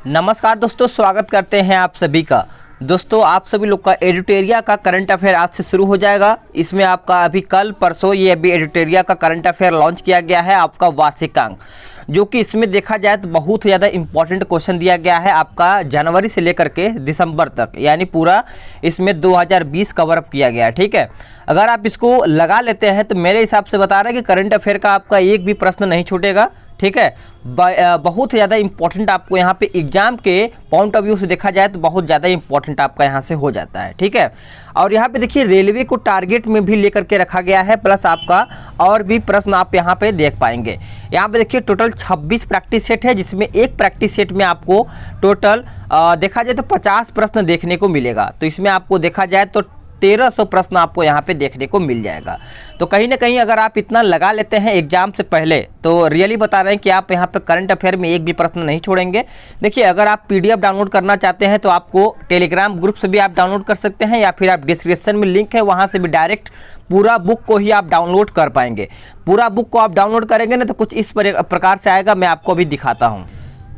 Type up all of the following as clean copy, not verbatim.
नमस्कार दोस्तों, स्वागत करते हैं आप सभी का। दोस्तों, आप सभी लोग का एडिटोरिया का करंट अफेयर आज से शुरू हो जाएगा। इसमें आपका अभी कल परसों ये अभी एडिटोरिया का करंट अफेयर लॉन्च किया गया है, आपका वार्षिकांक, जो कि इसमें देखा जाए तो बहुत ज़्यादा इंपॉर्टेंट क्वेश्चन दिया गया है आपका जनवरी से लेकर के दिसंबर तक, यानी पूरा इसमें 2020 कवर अप किया गया है। ठीक है, अगर आप इसको लगा लेते हैं तो मेरे हिसाब से बता रहे हैं कि करंट अफेयर का आपका एक भी प्रश्न नहीं छूटेगा। ठीक है, बहुत ज़्यादा इंपॉर्टेंट आपको यहाँ पे एग्जाम के पॉइंट ऑफ व्यू से देखा जाए तो बहुत ज़्यादा इंपॉर्टेंट आपका यहाँ से हो जाता है। ठीक है, और यहाँ पे देखिए रेलवे को टारगेट में भी लेकर के रखा गया है, प्लस आपका और भी प्रश्न आप यहाँ पे देख पाएंगे। यहाँ पे देखिए टोटल 26 प्रैक्टिस सेट है, जिसमें एक प्रैक्टिस सेट में आपको टोटल देखा जाए तो 50 प्रश्न देखने को मिलेगा। तो इसमें आपको देखा जाए तो 1300 प्रश्न आपको यहाँ पे देखने को मिल जाएगा। तो कहीं ना कहीं अगर आप इतना लगा लेते हैं एग्जाम से पहले तो रियली बता रहे हैं कि आप यहाँ पे करंट अफेयर में एक भी प्रश्न नहीं छोड़ेंगे। देखिए, अगर आप पीडीएफ डाउनलोड करना चाहते हैं तो आपको टेलीग्राम ग्रुप से भी आप डाउनलोड कर सकते हैं, या फिर आप डिस्क्रिप्शन में लिंक है वहाँ से भी डायरेक्ट पूरा बुक को ही आप डाउनलोड कर पाएंगे। पूरा बुक को आप डाउनलोड करेंगे ना तो कुछ इस प्रकार से आएगा, मैं आपको अभी दिखाता हूँ।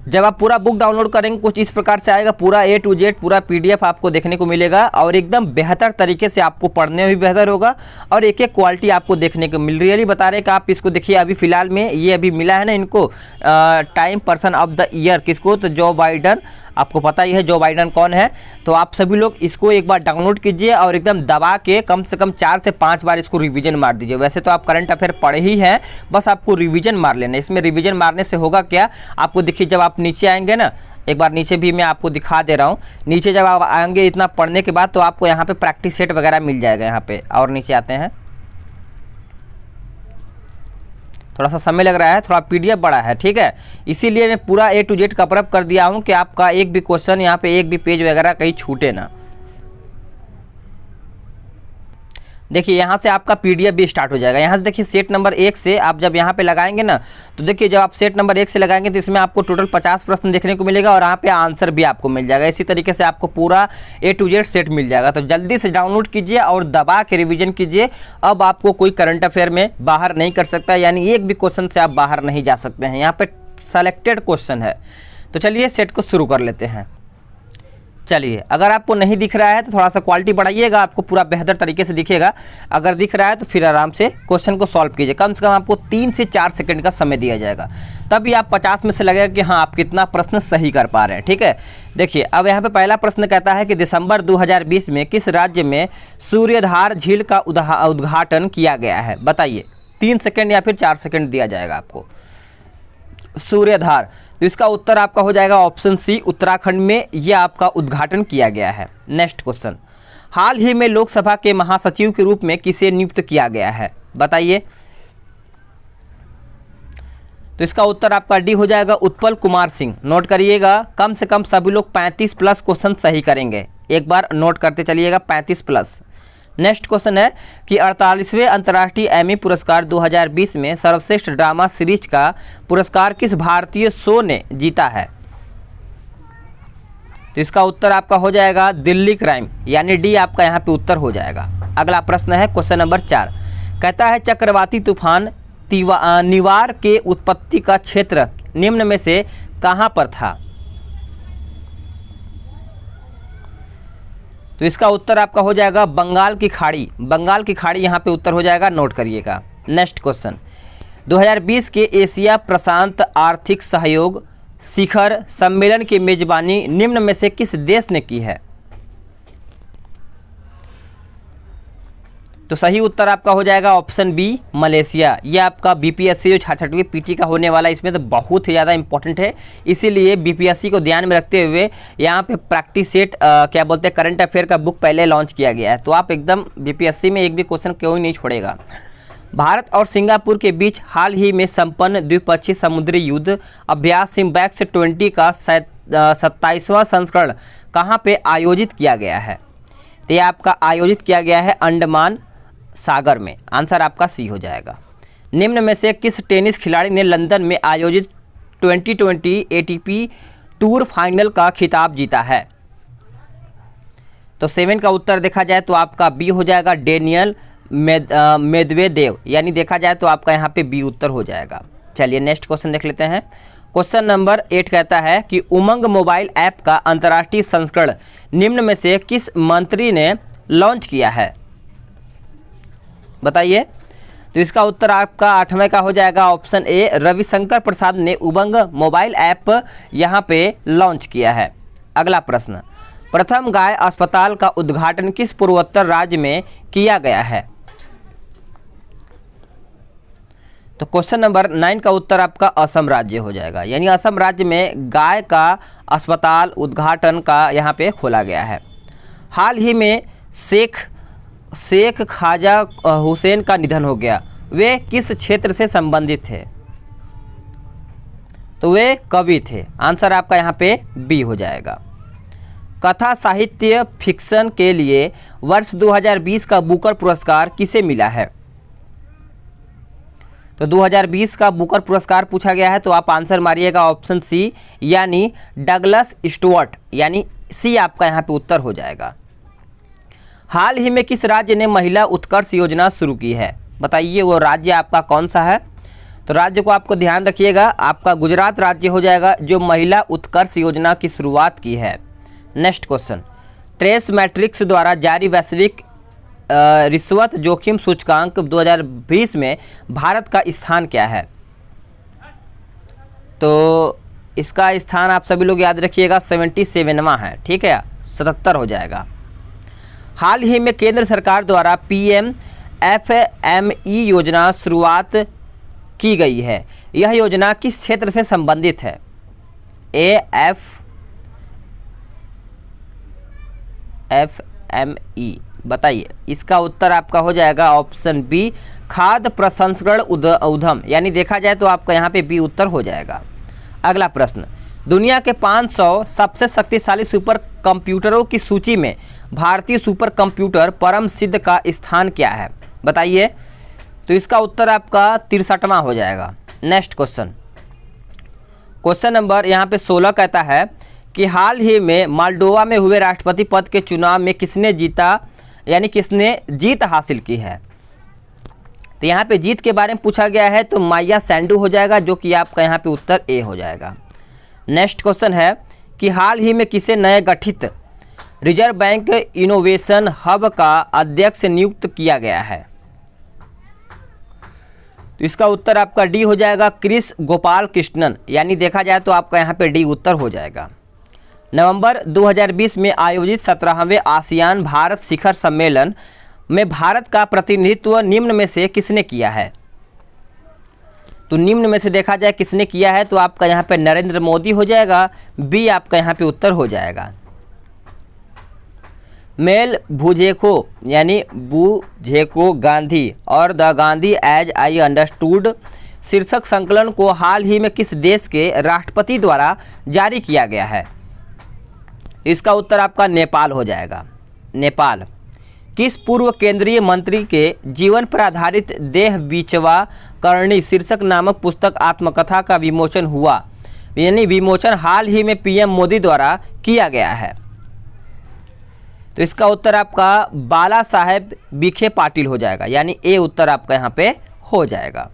जब आप पूरा बुक डाउनलोड करेंगे कुछ इस प्रकार से आएगा, पूरा A to Z पूरा PDF आपको देखने को मिलेगा, और एकदम बेहतर तरीके से आपको पढ़ने में भी बेहतर होगा, और एक एक क्वालिटी आपको देखने को मिल रही है। बता रहे हैं कि आप इसको देखिए, अभी फिलहाल में ये अभी मिला है ना इनको time person of the year, किसको, तो जो बाइडन। आपको पता ही है जो बाइडन कौन है। तो आप सभी लोग इसको एक बार डाउनलोड कीजिए और एकदम दबा के कम से कम 4 से 5 बार इसको रिवीजन मार दीजिए। वैसे तो आप करंट अफेयर पढ़े ही हैं, बस आपको रिवीजन मार लेना। इसमें रिवीजन मारने से होगा क्या, आपको देखिए जब आप नीचे आएंगे ना, एक बार नीचे भी मैं आपको दिखा दे रहा हूँ। नीचे जब आप आएंगे इतना पढ़ने के बाद तो आपको यहाँ पे प्रैक्टिस सेट वगैरह मिल जाएगा यहाँ पे। और नीचे आते हैं, थोड़ा सा समय लग रहा है, थोड़ा PDF बड़ा है। ठीक है, इसीलिए मैं पूरा A to Z cover up कर दिया हूँ कि आपका एक भी क्वेश्चन यहाँ पे, एक भी पेज वगैरह कहीं छूटे ना। देखिए यहाँ से आपका PDF भी स्टार्ट हो जाएगा। यहाँ से देखिए सेट नंबर 1 से आप जब यहाँ पे लगाएंगे ना, तो देखिए जब आप सेट नंबर 1 से लगाएंगे तो इसमें आपको टोटल 50 प्रश्न देखने को मिलेगा, और यहाँ पे आंसर भी आपको मिल जाएगा। इसी तरीके से आपको पूरा A to Z सेट मिल जाएगा। तो जल्दी से डाउनलोड कीजिए और दबा के रिविजन कीजिए। अब आपको कोई करंट अफेयर में बाहर नहीं कर सकता, यानी एक भी क्वेश्चन से आप बाहर नहीं जा सकते हैं। यहाँ पे सेलेक्टेड क्वेश्चन है। तो चलिए सेट को शुरू कर लेते हैं। चलिए, अगर आपको नहीं दिख रहा है तो थोड़ा सा क्वालिटी बढ़ाइएगा, आपको पूरा बेहतर तरीके से दिखेगा। अगर दिख रहा है तो फिर आराम से क्वेश्चन को सॉल्व कीजिए। कम से कम आपको 3 से 4 सेकंड का समय दिया जाएगा, तभी आप 50 में से लगेगा कि हाँ आप कितना प्रश्न सही कर पा रहे हैं। ठीक है, देखिए अब यहाँ पे पहला प्रश्न कहता है कि दिसंबर 2020 में किस राज्य में सूर्यधार झील का उद्घाटन किया गया है? बताइए। 3 सेकंड या फिर 4 सेकंड दिया जाएगा आपको। सूर्यधार, तो इसका उत्तर आपका हो जाएगा ऑप्शन सी, उत्तराखंड में यह आपका उद्घाटन किया गया है। नेक्स्ट क्वेश्चन, हाल ही में लोकसभा के महासचिव के रूप में किसे नियुक्त किया गया है? बताइए। तो इसका उत्तर आपका डी हो जाएगा, उत्पल कुमार सिंह। नोट करिएगा, कम से कम सभी लोग 35 प्लस क्वेश्चन सही करेंगे। एक बार नोट करते चलिएगा, 35 प्लस। नेक्स्ट क्वेश्चन है कि 48वें अंतर्राष्ट्रीय एमी पुरस्कार 2020 में सर्वश्रेष्ठ ड्रामा सीरीज का पुरस्कार किस भारतीय शो ने जीता है? तो इसका उत्तर आपका हो जाएगा दिल्ली क्राइम, यानी डी आपका यहाँ पे उत्तर हो जाएगा। अगला प्रश्न है क्वेश्चन नंबर 4, कहता है चक्रवाती तूफान निवार के उत्पत्ति का क्षेत्र निम्न में से कहाँ पर था? तो इसका उत्तर आपका हो जाएगा बंगाल की खाड़ी। बंगाल की खाड़ी यहाँ पे उत्तर हो जाएगा, नोट करिएगा। नेक्स्ट क्वेश्चन, 2020 के एशिया प्रशांत आर्थिक सहयोग शिखर सम्मेलन की मेजबानी निम्न में से किस देश ने की है? तो सही उत्तर आपका हो जाएगा ऑप्शन बी, मलेशिया। यह आपका BPSC जो 66वीं PT का होने वाला है, इसमें तो बहुत ही ज़्यादा इंपॉर्टेंट है। इसीलिए BPSC को ध्यान में रखते हुए यहाँ पे प्रैक्टिस सेट क्या बोलते हैं करंट अफेयर का बुक पहले लॉन्च किया गया है। तो आप एकदम BPSC में एक भी क्वेश्चन क्यों नहीं छोड़ेगा। भारत और सिंगापुर के बीच हाल ही में संपन्न द्विपक्षीय समुद्री युद्ध अभ्यास सिम्बैक्स 20 का 27वां संस्करण कहाँ पे आयोजित किया गया है? तो ये आपका आयोजित किया गया है अंडमान सागर में। आंसर आपका सी हो जाएगा। निम्न में से किस टेनिस खिलाड़ी ने लंदन में आयोजित 2020 ATP टूर फाइनल का खिताब जीता है? तो 7 का उत्तर देखा जाए तो आपका बी हो जाएगा, डेनियल मेदवेदेव, यानी देखा जाए तो आपका यहाँ पे बी उत्तर हो जाएगा। चलिए नेक्स्ट क्वेश्चन देख लेते हैं। क्वेश्चन नंबर 8 कहता है कि उमंग मोबाइल ऐप का अंतर्राष्ट्रीय संस्करण निम्न में से किस मंत्री ने लॉन्च किया है, बताइए। तो इसका उत्तर आपका 8वें का हो जाएगा ऑप्शन ए, रविशंकर प्रसाद ने उमंग मोबाइल ऐप यहाँ पे लॉन्च किया है। अगला प्रश्न, प्रथम गाय अस्पताल का उद्घाटन किस पूर्वोत्तर राज्य में किया गया है। तो क्वेश्चन नंबर 9 का उत्तर आपका असम राज्य हो जाएगा, यानी असम राज्य में गाय का अस्पताल उद्घाटन का यहाँ पे खोला गया है। हाल ही में शेख ख्वाजा हुसैन का निधन हो गया, वे किस क्षेत्र से संबंधित थे। तो वे कवि थे। आंसर आपका यहाँ पे बी हो जाएगा। कथा साहित्य फिक्शन के लिए वर्ष 2020 का बुकर पुरस्कार किसे मिला है। तो 2020 का बुकर पुरस्कार पूछा गया है, तो आप आंसर मारिएगा ऑप्शन सी, यानी डगलस स्टुअर्ट, यानी सी आपका यहाँ पे उत्तर हो जाएगा। हाल ही में किस राज्य ने महिला उत्कर्ष योजना शुरू की है, बताइए वो राज्य आपका कौन सा है। तो राज्य को आपको ध्यान रखिएगा, आपका गुजरात राज्य हो जाएगा जो महिला उत्कर्ष योजना की शुरुआत की है। नेक्स्ट क्वेश्चन, ट्रेस मैट्रिक्स द्वारा जारी वैश्विक रिश्वत जोखिम सूचकांक 2020 में भारत का स्थान क्या है। तो इसका स्थान आप सभी लोग याद रखिएगा 77वां है, ठीक है, 77 हो जाएगा। हाल ही में केंद्र सरकार द्वारा PMFME योजना शुरुआत की गई है, यह योजना किस क्षेत्र से संबंधित है। AFME, बताइए। इसका उत्तर आपका हो जाएगा ऑप्शन बी, खाद्य प्रसंस्करण उद्यम, यानी देखा जाए तो आपका यहाँ पे बी उत्तर हो जाएगा। अगला प्रश्न, दुनिया के 500 सबसे शक्तिशाली सुपर कंप्यूटरों की सूची में भारतीय सुपर कंप्यूटर परम सिद्ध का स्थान क्या है, बताइए। तो इसका उत्तर आपका 63वां हो जाएगा। नेक्स्ट क्वेश्चन, क्वेश्चन नंबर यहाँ पे 16 कहता है कि हाल ही में मोल्डोवा में हुए राष्ट्रपति पद के चुनाव में किसने जीता, यानी किसने जीत हासिल की है। तो यहाँ पे जीत के बारे में पूछा गया है, तो माया सैंडू हो जाएगा, जो कि आपका यहाँ पे उत्तर ए हो जाएगा। नेक्स्ट क्वेश्चन है कि हाल ही में किसे नए गठित रिजर्व बैंक इनोवेशन हब का अध्यक्ष नियुक्त किया गया है। तो इसका उत्तर आपका डी हो जाएगा, क्रिस गोपाल कृष्णन, यानी देखा जाए तो आपका यहाँ पे डी उत्तर हो जाएगा। नवंबर 2020 में आयोजित 17वें आसियान भारत शिखर सम्मेलन में भारत का प्रतिनिधित्व निम्न में से किसने किया है। तो निम्न में से देखा जाए किसने किया है, तो आपका यहाँ पे नरेंद्र मोदी हो जाएगा, बी आपका यहाँ पे उत्तर हो जाएगा। मेल भुजेको, यानी बुझेको गांधी और the Gandhi as I understood शीर्षक संकलन को हाल ही में किस देश के राष्ट्रपति द्वारा जारी किया गया है। इसका उत्तर आपका नेपाल हो जाएगा। नेपाल। किस पूर्व केंद्रीय मंत्री के जीवन पर आधारित देह बीचवा करणी शीर्षक नामक पुस्तक आत्मकथा का विमोचन हुआ, यानी विमोचन हाल ही में पीएम मोदी द्वारा किया गया है। तो इसका उत्तर आपका बाला साहेब विखे पाटिल हो जाएगा, यानी ए उत्तर आपका यहाँ पे हो जाएगा।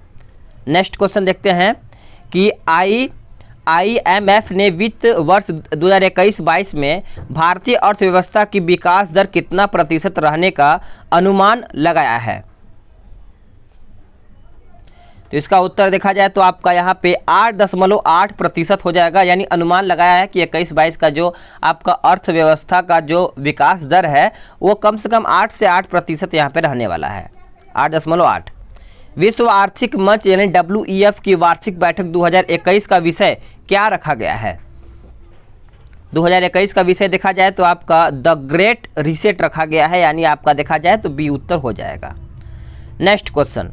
नेक्स्ट क्वेश्चन देखते हैं कि IMF ने वित्त वर्ष 2021-22 में भारतीय अर्थव्यवस्था की विकास दर कितना प्रतिशत रहने का अनुमान लगाया है। तो इसका उत्तर देखा जाए तो आपका यहाँ पे 8.8% हो जाएगा, यानी अनुमान लगाया है कि 21-22 का जो आपका अर्थव्यवस्था का जो विकास दर है वो कम से कम 8 से 8% यहाँ पे रहने वाला है, 8.8। विश्व आर्थिक मंच यानी WEF की वार्षिक बैठक 2021 का विषय क्या रखा गया है। 2021 का विषय देखा जाए तो आपका द ग्रेट रीसेट रखा गया है, यानी आपका देखा जाए तो बी उत्तर हो जाएगा। नेक्स्ट क्वेश्चन,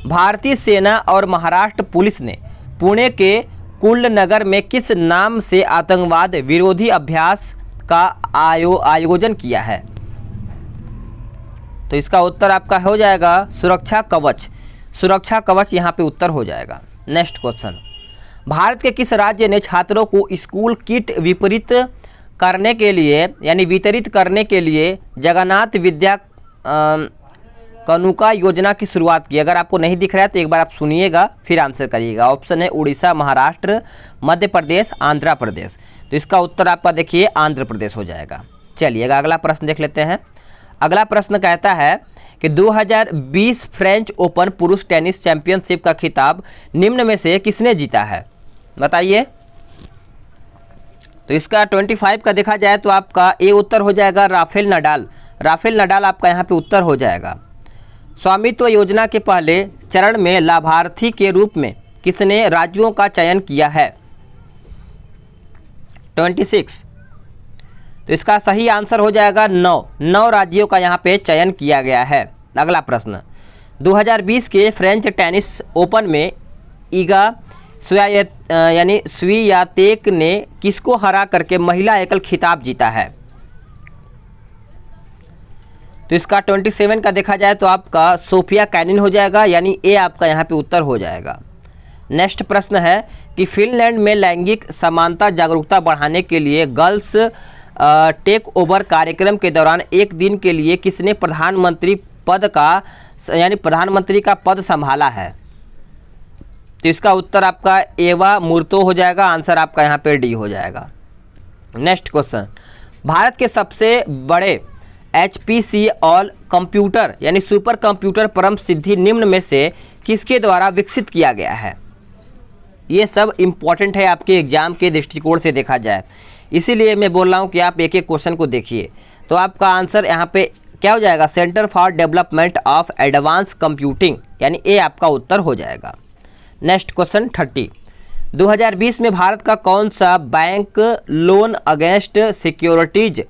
भारतीय सेना और महाराष्ट्र पुलिस ने पुणे के कुंडनगर में किस नाम से आतंकवाद विरोधी अभ्यास का आयोजन किया है। तो इसका उत्तर आपका हो जाएगा सुरक्षा कवच। सुरक्षा कवच यहाँ पे उत्तर हो जाएगा। नेक्स्ट क्वेश्चन, भारत के किस राज्य ने छात्रों को स्कूल किट वितरित करने के लिए जगन्नाथ कनुका योजना की शुरुआत की? अगर आपको नहीं दिख रहा है तो एक बार आप सुनिएगा फिर आंसर करिएगा। ऑप्शन है उड़ीसा, महाराष्ट्र, मध्य प्रदेश, आंध्र प्रदेश। तो इसका उत्तर आपका देखिए आंध्र प्रदेश हो जाएगा। चलिएगा अगला प्रश्न देख लेते हैं। अगला प्रश्न कहता है कि 2020 फ्रेंच ओपन पुरुष टेनिस चैंपियनशिप का खिताब निम्न में से किसने जीता है? बताइए। तो इसका 25 का देखा जाए तो आपका ए उत्तर हो जाएगा राफेल नडाल। राफेल नडाल आपका यहाँ पे उत्तर हो जाएगा। स्वामित्व योजना के पहले चरण में लाभार्थी के रूप में किसने राज्यों का चयन किया है? 26। तो इसका सही आंसर हो जाएगा 9 राज्यों का यहाँ पे चयन किया गया है। अगला प्रश्न, 2020 के फ्रेंच टेनिस ओपन में ईगा स्वियातेक ने किसको हरा करके महिला एकल खिताब जीता है? तो इसका 27 का देखा जाए तो आपका सोफिया कैनिन हो जाएगा, यानी ए आपका यहाँ पे उत्तर हो जाएगा। नेक्स्ट प्रश्न है कि फिनलैंड में लैंगिक समानता जागरूकता बढ़ाने के लिए गर्ल्स टेक ओवर कार्यक्रम के दौरान एक दिन के लिए किसने प्रधानमंत्री का पद संभाला है? तो इसका उत्तर आपका एवा मूर्तो हो जाएगा। आंसर आपका यहाँ पे डी हो जाएगा। नेक्स्ट क्वेश्चन, भारत के सबसे बड़े HPC ऑल कंप्यूटर यानी सुपर कंप्यूटर परम सिद्धि निम्न में से किसके द्वारा विकसित किया गया है? ये सब इम्पॉर्टेंट है आपके एग्जाम के दृष्टिकोण से देखा जाए, इसीलिए मैं बोल रहा हूँ कि आप एक एक क्वेश्चन को देखिए। तो आपका आंसर यहाँ पे क्या हो जाएगा? Centre for development of advance computing, यानी ए आपका उत्तर हो जाएगा। नेक्स्ट क्वेश्चन 30, 2020 में भारत का कौन सा बैंक लोन अगेंस्ट सिक्योरिटीज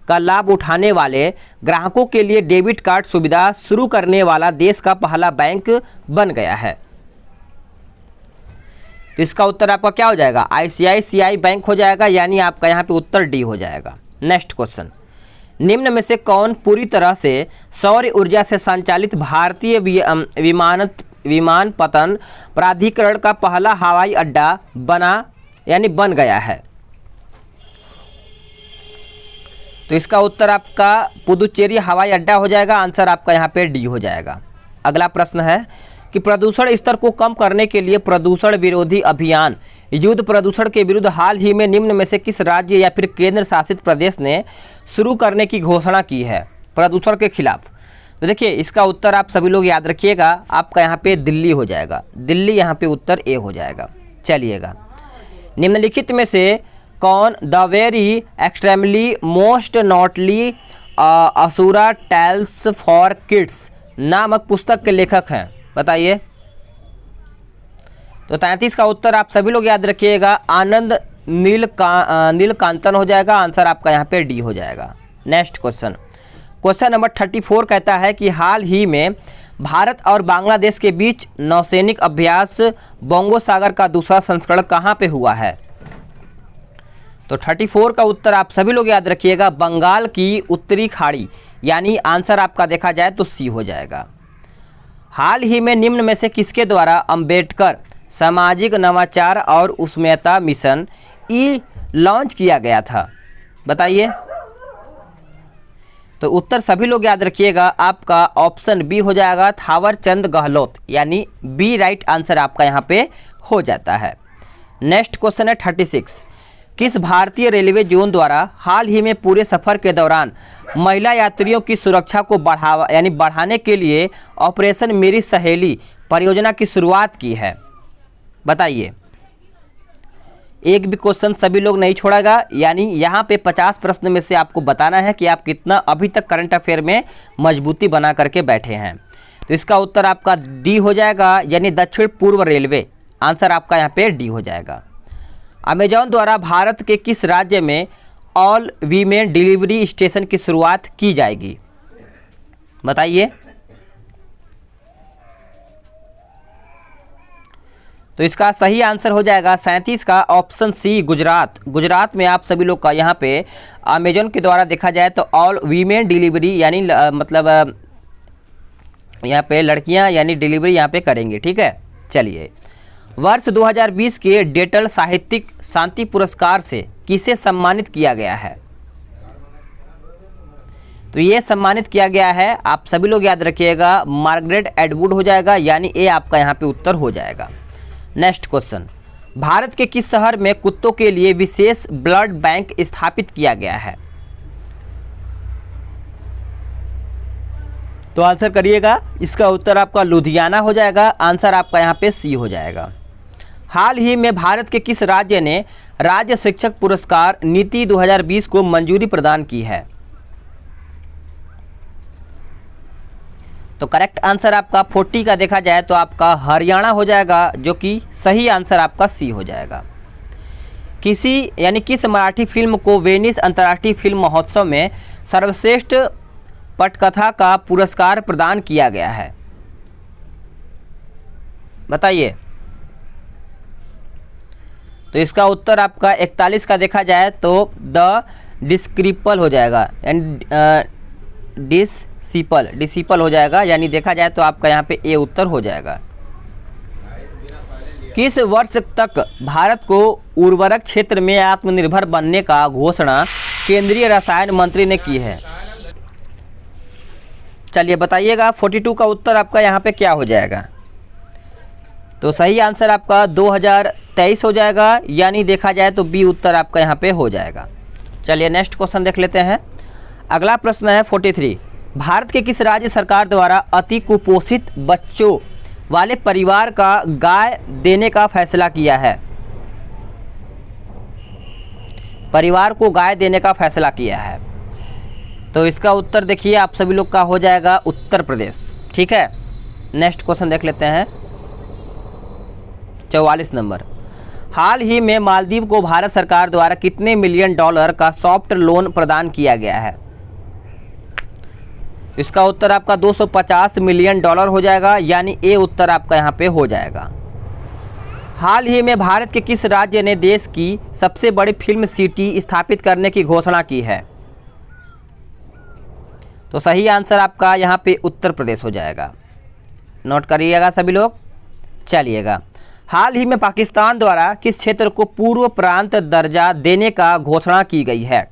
का लाभ उठाने वाले ग्राहकों के लिए डेबिट कार्ड सुविधा शुरू करने वाला देश का पहला बैंक बन गया है? तो इसका उत्तर आपका क्या हो जाएगा? ICICI बैंक हो जाएगा, यानी आपका यहाँ पे उत्तर डी हो जाएगा। नेक्स्ट क्वेश्चन, निम्न में से कौन पूरी तरह से सौर ऊर्जा से संचालित भारतीय विमानपत्तन प्राधिकरण का पहला हवाई अड्डा बन गया है? तो इसका उत्तर आपका पुदुचेरी हवाई अड्डा हो जाएगा। आंसर आपका यहाँ पे डी हो जाएगा। अगला प्रश्न है कि प्रदूषण स्तर को कम करने के लिए प्रदूषण विरोधी अभियान युद्ध प्रदूषण के विरुद्ध हाल ही में निम्न में से किस राज्य या फिर केंद्र शासित प्रदेश ने शुरू करने की घोषणा की है प्रदूषण के खिलाफ? तो देखिए इसका उत्तर आप सभी लोग याद रखिएगा, आपका यहाँ पे दिल्ली हो जाएगा। दिल्ली यहाँ पे उत्तर ए हो जाएगा। चलिएगा, निम्नलिखित में से कौन the very extremely most naughty Asura tales for kids नामक पुस्तक के लेखक हैं? बताइए। तो 33 का उत्तर आप सभी लोग याद रखिएगा, आनंद नीलकांतन हो जाएगा। आंसर आपका यहाँ पे डी हो जाएगा। नेक्स्ट क्वेश्चन, क्वेश्चन नंबर 34 कहता है कि हाल ही में भारत और बांग्लादेश के बीच नौसैनिक अभ्यास बोंगो सागर का दूसरा संस्करण कहाँ पे हुआ है? तो 34 का उत्तर आप सभी लोग याद रखिएगा, बंगाल की उत्तरी खाड़ी, यानी आंसर आपका देखा जाए तो सी हो जाएगा। हाल ही में निम्न में से किसके द्वारा अंबेडकर सामाजिक नवाचार और उस्मयता मिशन लॉन्च किया गया था? बताइए। तो उत्तर सभी लोग याद रखिएगा, आपका ऑप्शन बी हो जाएगा, थावर चंद गहलोत, यानी बी राइट आंसर आपका यहाँ पे हो जाता है। नेक्स्ट क्वेश्चन है 36, किस भारतीय रेलवे जोन द्वारा हाल ही में पूरे सफर के दौरान महिला यात्रियों की सुरक्षा को बढ़ाने के लिए ऑपरेशन मेरी सहेली परियोजना की शुरुआत की है? बताइए। एक भी क्वेश्चन सभी लोग नहीं छोड़ेगा, यानी यहाँ पे 50 प्रश्न में से आपको बताना है कि आप कितना अभी तक करंट अफेयर में मजबूती बना करके बैठे हैं। तो इसका उत्तर आपका डी हो जाएगा, यानी दक्षिण पूर्व रेलवे। आंसर आपका यहाँ पे डी हो जाएगा। अमेजॉन द्वारा भारत के किस राज्य में ऑल वीमेन डिलीवरी स्टेशन की शुरुआत की जाएगी? बताइए। तो इसका सही आंसर हो जाएगा 37 का ऑप्शन सी, गुजरात। गुजरात में आप सभी लोग का यहाँ पे अमेजॉन के द्वारा देखा जाए तो ऑल वीमेन डिलीवरी, यानी मतलब यहाँ पे लड़कियाँ यानी डिलीवरी यहाँ पे करेंगे। ठीक है, चलिए। वर्ष 2020 के डेटल साहित्यिक शांति पुरस्कार से किसे सम्मानित किया गया है? तो ये सम्मानित किया गया है, आप सभी लोग याद रखिएगा, मार्गरेट एटवुड हो जाएगा, यानी ए आपका यहाँ पे उत्तर हो जाएगा। नेक्स्ट क्वेश्चन, भारत के किस शहर में कुत्तों के लिए विशेष ब्लड बैंक स्थापित किया गया है? तो आंसर करिएगा, इसका उत्तर आपका लुधियाना हो जाएगा, आंसर आपका यहाँ पे सी हो जाएगा। हाल ही में भारत के किस राज्य ने राज्य शिक्षक पुरस्कार नीति 2020 को मंजूरी प्रदान की है? तो करेक्ट आंसर आपका 40 का देखा जाए तो आपका हरियाणा हो जाएगा, जो कि सही आंसर आपका सी हो जाएगा। किस मराठी फिल्म को वेनिस अंतर्राष्ट्रीय फिल्म महोत्सव में सर्वश्रेष्ठ पटकथा का पुरस्कार प्रदान किया गया है? बताइए। तो इसका उत्तर आपका 41 का देखा जाए तो द डिस्क्रिपल हो जाएगा, डिसिपल हो जाएगा, यानी देखा जाए तो आपका यहाँ पे ए उत्तर हो जाएगा। किस वर्ष तक भारत को उर्वरक क्षेत्र में आत्मनिर्भर बनने का घोषणा केंद्रीय रसायन मंत्री ने की है? चलिए बताइएगा, 42 का उत्तर आपका यहाँ पे क्या हो जाएगा? तो सही आंसर आपका 2023 हो जाएगा, यानी देखा जाए तो बी उत्तर आपका यहाँ पे हो जाएगा। चलिए नेक्स्ट क्वेश्चन देख लेते हैं। अगला प्रश्न है 43, भारत के किस राज्य सरकार द्वारा अति कुपोषित बच्चों वाले परिवार का गाय देने का फैसला किया है? परिवार को गाय देने का फैसला किया है, तो इसका उत्तर देखिए आप सभी लोग का हो जाएगा उत्तर प्रदेश। ठीक है, नेक्स्ट क्वेश्चन देख लेते हैं 44 नंबर। हाल ही में मालदीव को भारत सरकार द्वारा कितने मिलियन डॉलर का सॉफ्ट लोन प्रदान किया गया है? इसका उत्तर आपका 250 मिलियन डॉलर हो जाएगा, यानी ए उत्तर आपका यहाँ पे हो जाएगा। हाल ही में भारत के किस राज्य ने देश की सबसे बड़ी फिल्म सिटी स्थापित करने की घोषणा की है? तो सही आंसर आपका यहाँ पे उत्तर प्रदेश हो जाएगा, नोट करिएगा सभी लोग। चलिएगा, हाल ही में पाकिस्तान द्वारा किस क्षेत्र को पूर्व प्रांत दर्जा देने का घोषणा की गई है?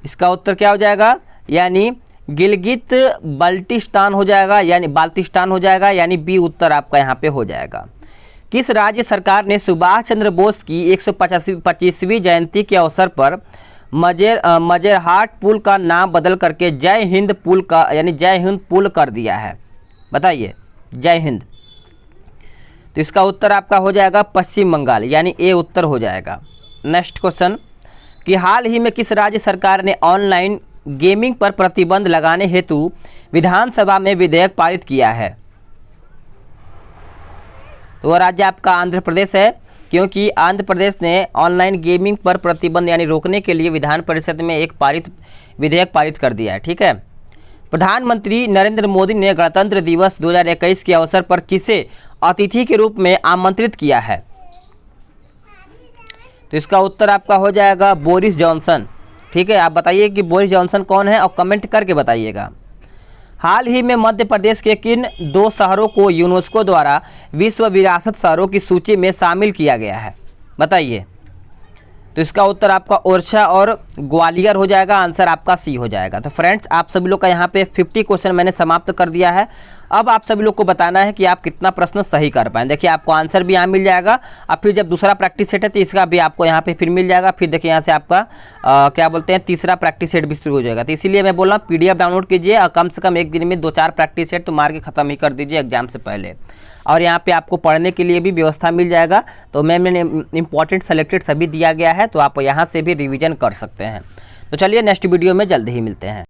इसका उत्तर क्या हो जाएगा, यानी गिलगित बल्टिस्तान हो जाएगा, यानी बी उत्तर आपका यहाँ पे हो जाएगा। किस राज्य सरकार ने सुभाष चंद्र बोस की 125वीं जयंती के अवसर पर मजेरहाट पुल का नाम बदल करके जय हिंद पुल का जय हिंद पुल कर दिया है? बताइए, जय हिंद। तो इसका उत्तर आपका हो जाएगा पश्चिम बंगाल, यानी ए उत्तर हो जाएगा। नेक्स्ट क्वेश्चन, कि हाल ही में किस राज्य सरकार ने ऑनलाइन गेमिंग पर प्रतिबंध लगाने हेतु विधानसभा में विधेयक पारित किया है? तो वह राज्य आपका आंध्र प्रदेश है, क्योंकि आंध्र प्रदेश ने ऑनलाइन गेमिंग पर प्रतिबंध यानी रोकने के लिए विधान परिषद में एक विधेयक पारित कर दिया है। ठीक है, प्रधानमंत्री नरेंद्र मोदी ने गणतंत्र दिवस 2021 के अवसर पर किसे अतिथि के रूप में आमंत्रित किया है? तो इसका उत्तर आपका हो जाएगा बोरिस जॉनसन। ठीक है, आप बताइए कि बोरिस जॉनसन कौन है और कमेंट करके बताइएगा। हाल ही में मध्य प्रदेश के किन 2 शहरों को यूनेस्को द्वारा विश्व विरासत शहरों की सूची में शामिल किया गया है? बताइए। तो इसका उत्तर आपका ओरछा और ग्वालियर हो जाएगा, आंसर आपका सी हो जाएगा। तो फ्रेंड्स, आप सभी लोग का यहाँ पे 50 क्वेश्चन मैंने समाप्त कर दिया है। अब आप सभी लोग को बताना है कि आप कितना प्रश्न सही कर पाएँ। देखिए, आपको आंसर भी यहाँ मिल जाएगा, और फिर जब दूसरा प्रैक्टिस सेट है तो इसका भी आपको यहाँ पे फिर मिल जाएगा। फिर देखिए यहाँ से आपका क्या बोलते हैं, तीसरा प्रैक्टिस सेट भी शुरू हो जाएगा। तो इसीलिए मैं बोल रहा हूँ PDF डाउनलोड कीजिए और कम से कम एक दिन में 2-4 प्रैक्टिस सेट तो मार के ख़त्म ही कर दीजिए एग्जाम से पहले। और यहाँ पे आपको पढ़ने के लिए भी व्यवस्था मिल जाएगा। तो मैंने इंपॉर्टेंट सेलेक्टेड सभी दिया गया है, तो आप यहाँ से भी रिवीजन कर सकते हैं। तो चलिए नेक्स्ट वीडियो में जल्द ही मिलते हैं।